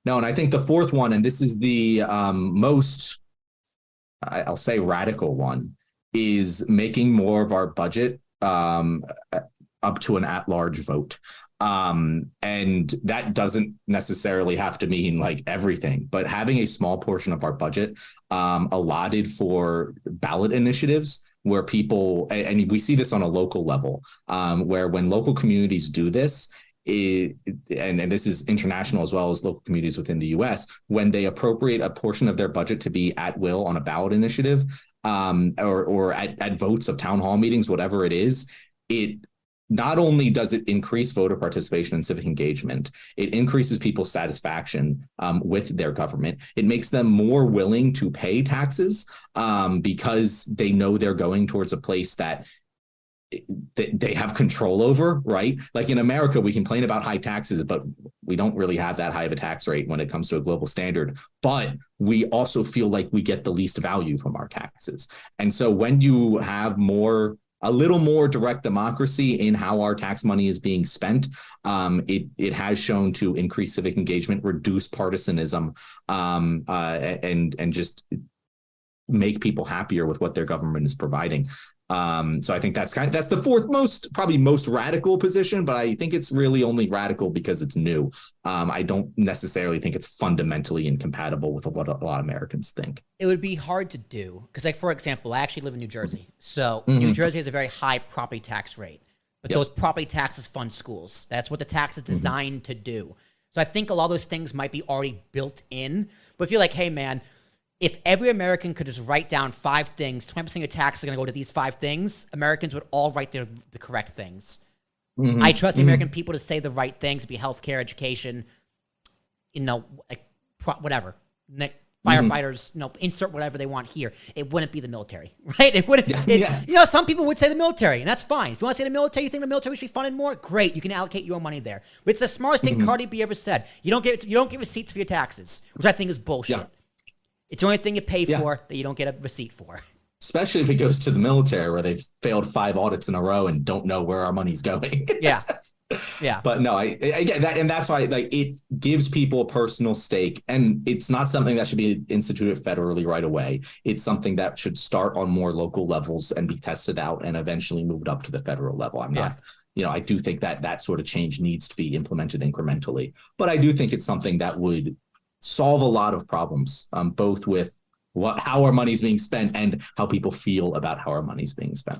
No, and I think the fourth one, and this is the most, I'll say, radical one, is making more of our budget up to an at-large vote. And that doesn't necessarily have to mean like everything, but having a small portion of our budget allotted for ballot initiatives where people, and we see this on a local level, where when local communities do this, and this is international as well as local communities within the US, when they appropriate a portion of their budget to be at will on a ballot initiative, or at votes of town hall meetings, whatever it is, it not only does it increase voter participation and civic engagement, it increases people's satisfaction with their government. It makes them more willing to pay taxes because they know they're going towards a place that they have control over, right? Like in America, we complain about high taxes, but we don't really have that high of a tax rate when it comes to a global standard. But we also feel like we get the least value from our taxes. And so when you have a little more direct democracy in how our tax money is being spent, it has shown to increase civic engagement, reduce partisanism, and just make people happier with what their government is providing. So I think that's the fourth probably most radical position, but I think it's really only radical because it's new. I don't necessarily think it's fundamentally incompatible with what a lot of Americans think. It would be hard to do because, like, for example, I actually live in New Jersey. So New Jersey has a very high property tax rate, but those property taxes fund schools. That's what the tax is designed to do. So I think a lot of those things might be already built in. But if you're like, hey, man, if every American could just write down 5 things, 20% of your taxes are going to go to these 5 things, Americans would all write the correct things. I trust the American people to say the right things, to be healthcare, education, like whatever. Firefighters, insert whatever they want here. It wouldn't be the military, right? It wouldn't. Some people would say the military, and that's fine. If you want to say the military, you think the military should be funded more, great. You can allocate your money there. But it's the smartest thing Cardi B ever said. You don't get receipts for your taxes, which I think is bullshit. Yeah. It's the only thing you pay for that you don't get a receipt for. Especially if it goes to the military where they've failed 5 audits in a row and don't know where our money's going. Yeah. But no, I get that. And that's why it gives people a personal stake. And it's not something that should be instituted federally right away. It's something that should start on more local levels and be tested out and eventually moved up to the federal level. I do think that sort of change needs to be implemented incrementally. But I do think it's something that would solve a lot of problems, both with how our money's being spent and how people feel about how our money's being spent.